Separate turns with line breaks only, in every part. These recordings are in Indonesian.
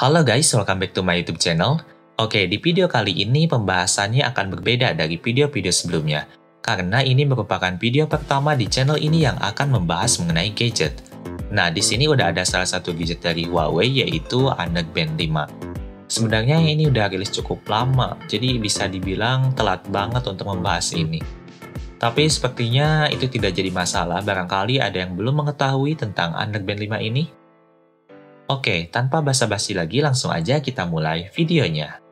Halo guys, welcome back to my YouTube channel. Oke, di video kali ini pembahasannya akan berbeda dari video-video sebelumnya, karena ini merupakan video pertama di channel ini yang akan membahas mengenai gadget. Nah, di sini udah ada salah satu gadget dari Huawei, yaitu Honor Band 5. Sebenarnya ini udah rilis cukup lama, jadi bisa dibilang telat banget untuk membahas ini. Tapi sepertinya itu tidak jadi masalah, barangkali ada yang belum mengetahui tentang Honor Band 5 ini. Oke, tanpa basa-basi lagi, langsung aja kita mulai videonya.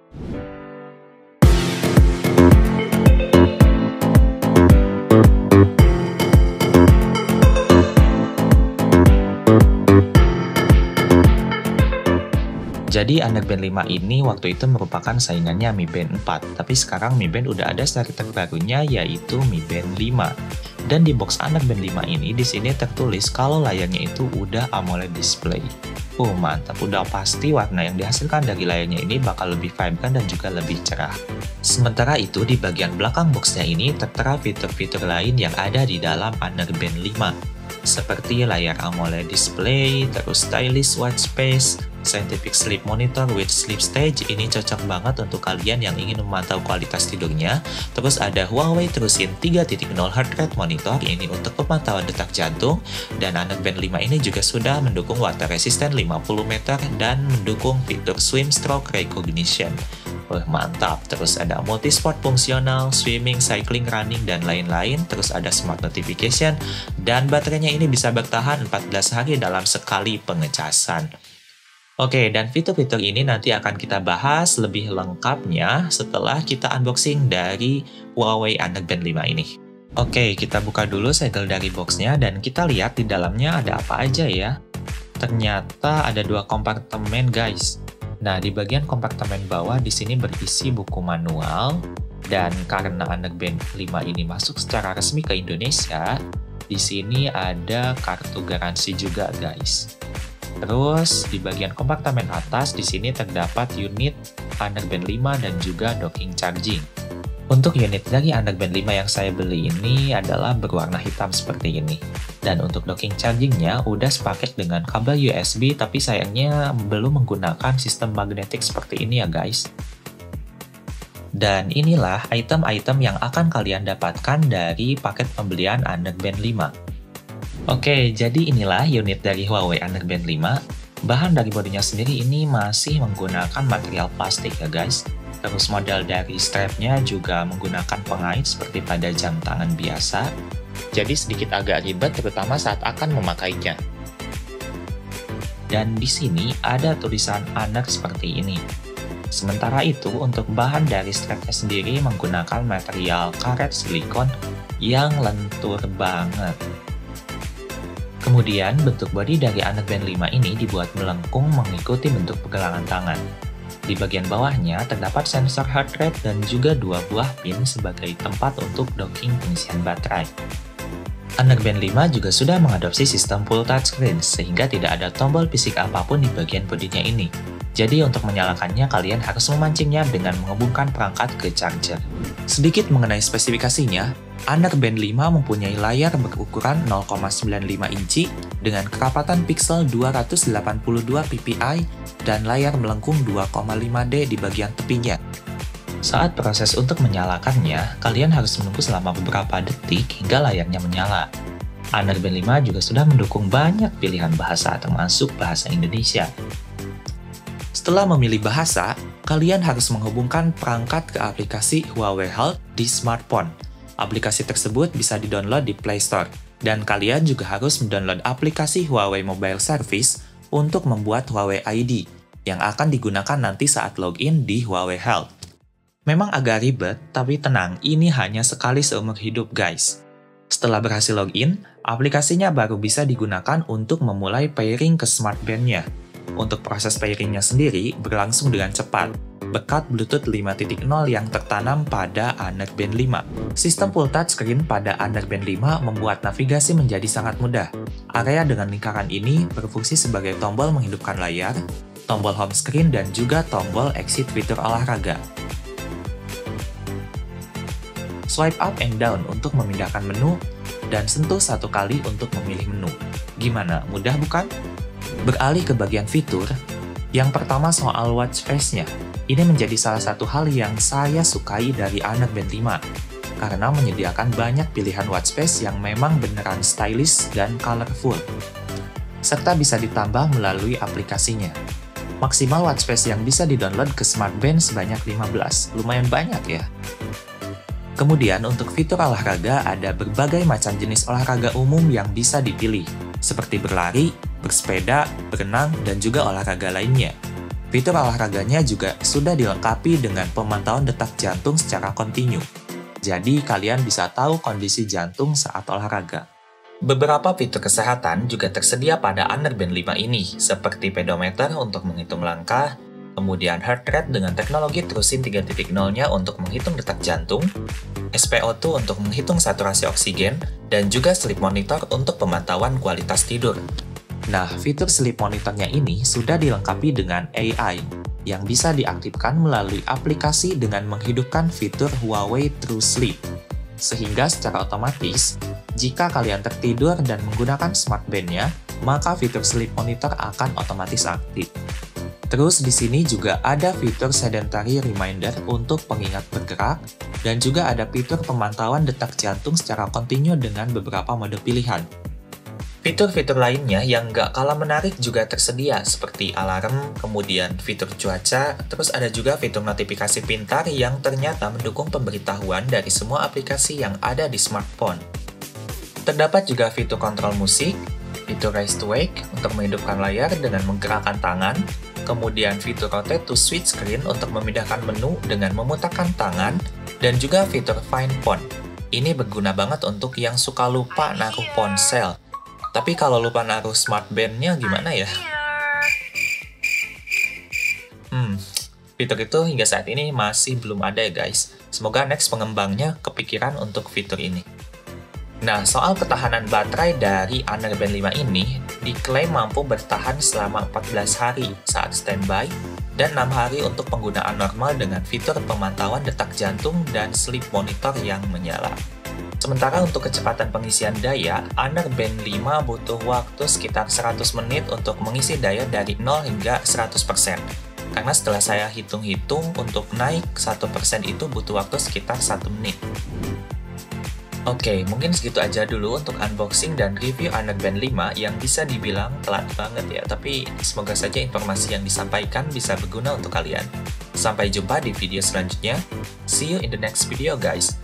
Jadi Honor Band 5 ini waktu itu merupakan saingannya Mi Band 4, tapi sekarang Mi Band udah ada seri terbarunya yaitu Mi Band 5. Dan di box Honor Band 5 ini di sini tertulis kalau layarnya itu udah AMOLED display. Mantap, udah pasti warna yang dihasilkan dari layarnya ini bakal lebih vibrant dan juga lebih cerah. Sementara itu di bagian belakang boxnya ini tertera fitur-fitur lain yang ada di dalam Honor Band 5. Seperti layar AMOLED display, terus stylish white space, scientific sleep monitor with sleep stage, ini cocok banget untuk kalian yang ingin memantau kualitas tidurnya. Terus ada Huawei Trusin 3.0 heart rate monitor, ini untuk pemantauan detak jantung. Dan Honor Band 5 ini juga sudah mendukung water resistant 50 meter dan mendukung fitur swim stroke recognition. Mantap. Terus ada multisport fungsional, swimming, cycling, running, dan lain-lain. Terus ada smart notification, dan baterainya ini bisa bertahan 14 hari dalam sekali pengecasan. Oke, dan fitur-fitur ini nanti akan kita bahas lebih lengkapnya setelah kita unboxing dari Huawei Honor Band 5 ini. Oke, kita buka dulu segel dari boxnya dan kita lihat di dalamnya ada apa aja ya. Ternyata ada dua kompartemen guys. Nah, di bagian kompartemen bawah di sini berisi buku manual, dan karena Honor Band 5 ini masuk secara resmi ke Indonesia, di sini ada kartu garansi juga guys. Terus di bagian kompartemen atas di sini terdapat unit Honor Band 5 dan juga docking charging. Untuk unit dari Honor Band 5 yang saya beli ini adalah berwarna hitam seperti ini. Dan untuk docking chargingnya udah sepaket dengan kabel USB, tapi sayangnya belum menggunakan sistem magnetik seperti ini ya guys. Dan inilah item-item yang akan kalian dapatkan dari paket pembelian Honor Band 5. Oke, jadi inilah unit dari Huawei Honor Band 5. Bahan dari bodinya sendiri ini masih menggunakan material plastik ya guys. Terus model dari strapnya juga menggunakan pengait seperti pada jam tangan biasa. Jadi sedikit agak ribet terutama saat akan memakainya. Dan di sini ada tulisan Honor seperti ini. Sementara itu untuk bahan dari strapnya sendiri menggunakan material karet silikon yang lentur banget. Kemudian bentuk bodi dari Honor Band 5 ini dibuat melengkung mengikuti bentuk pergelangan tangan. Di bagian bawahnya terdapat sensor heart rate dan juga dua buah pin sebagai tempat untuk docking pengisian baterai. Honor Band 5 juga sudah mengadopsi sistem full touchscreen sehingga tidak ada tombol fisik apapun di bagian bodinya ini. Jadi untuk menyalakannya kalian harus memancingnya dengan menghubungkan perangkat ke charger. Sedikit mengenai spesifikasinya, Honor Band 5 mempunyai layar berukuran 0,95 inci dengan kerapatan pixel 282 ppi dan layar melengkung 2,5D di bagian tepinya. Saat proses untuk menyalakannya, kalian harus menunggu selama beberapa detik hingga layarnya menyala. Honor Band 5 juga sudah mendukung banyak pilihan bahasa termasuk bahasa Indonesia. Setelah memilih bahasa, kalian harus menghubungkan perangkat ke aplikasi Huawei Health di smartphone. Aplikasi tersebut bisa di-download di Play Store, dan kalian juga harus mendownload aplikasi Huawei Mobile Service untuk membuat Huawei ID, yang akan digunakan nanti saat login di Huawei Health. Memang agak ribet, tapi tenang, ini hanya sekali seumur hidup guys. Setelah berhasil login, aplikasinya baru bisa digunakan untuk memulai pairing ke smart band-nya. Untuk proses pairingnya sendiri berlangsung dengan cepat, berkat Bluetooth 5.0 yang tertanam pada Honor Band 5. Sistem full touchscreen pada Honor Band 5 membuat navigasi menjadi sangat mudah. Area dengan lingkaran ini berfungsi sebagai tombol menghidupkan layar, tombol home screen, dan juga tombol exit fitur olahraga. Swipe up and down untuk memindahkan menu, dan sentuh satu kali untuk memilih menu. Gimana, mudah bukan? Beralih ke bagian fitur, Yang pertama soal watch face-nya. Ini menjadi salah satu hal yang saya sukai dari Honor Band 5, karena menyediakan banyak pilihan watch face yang memang beneran stylish dan colorful, serta bisa ditambah melalui aplikasinya. Maksimal watch face yang bisa di-download ke Smart Band sebanyak 15, lumayan banyak ya. Kemudian untuk fitur olahraga ada berbagai macam jenis olahraga umum yang bisa dipilih, seperti berlari, bersepeda, berenang, dan juga olahraga lainnya. Fitur olahraganya juga sudah dilengkapi dengan pemantauan detak jantung secara kontinu. Jadi kalian bisa tahu kondisi jantung saat olahraga. Beberapa fitur kesehatan juga tersedia pada Honor Band 5 ini, seperti pedometer untuk menghitung langkah, kemudian heart rate dengan teknologi Truesim 3.0-nya untuk menghitung detak jantung, SpO2 untuk menghitung saturasi oksigen, dan juga sleep monitor untuk pemantauan kualitas tidur. Nah, fitur sleep monitornya ini sudah dilengkapi dengan AI, yang bisa diaktifkan melalui aplikasi dengan menghidupkan fitur Huawei True Sleep. Sehingga secara otomatis, jika kalian tertidur dan menggunakan smart band-nya, maka fitur sleep monitor akan otomatis aktif. Terus di sini juga ada fitur sedentary reminder untuk pengingat bergerak, dan juga ada fitur pemantauan detak jantung secara kontinu dengan beberapa mode pilihan. Fitur-fitur lainnya yang nggak kalah menarik juga tersedia, seperti alarm, kemudian fitur cuaca, terus ada juga fitur notifikasi pintar yang ternyata mendukung pemberitahuan dari semua aplikasi yang ada di smartphone. Terdapat juga fitur kontrol musik, fitur Raise to Wake untuk menghidupkan layar dengan menggerakkan tangan, kemudian fitur Rotate to Switch Screen untuk memindahkan menu dengan memutarkan tangan, dan juga fitur Find Phone. Ini berguna banget untuk yang suka lupa naruh ponsel. Tapi kalau lupa naruh smart band-nya gimana ya? Fitur itu hingga saat ini masih belum ada ya guys. Semoga next pengembangnya kepikiran untuk fitur ini. Nah, soal ketahanan baterai dari Honor Band 5 ini diklaim mampu bertahan selama 14 hari saat standby dan 6 hari untuk penggunaan normal dengan fitur pemantauan detak jantung dan sleep monitor yang menyala. Sementara untuk kecepatan pengisian daya, Honor Band 5 butuh waktu sekitar 100 menit untuk mengisi daya dari 0 hingga 100%. Karena setelah saya hitung-hitung, untuk naik 1% itu butuh waktu sekitar 1 menit. Oke, mungkin segitu aja dulu untuk unboxing dan review Honor Band 5 yang bisa dibilang telat banget ya, tapi semoga saja informasi yang disampaikan bisa berguna untuk kalian. Sampai jumpa di video selanjutnya. See you in the next video guys.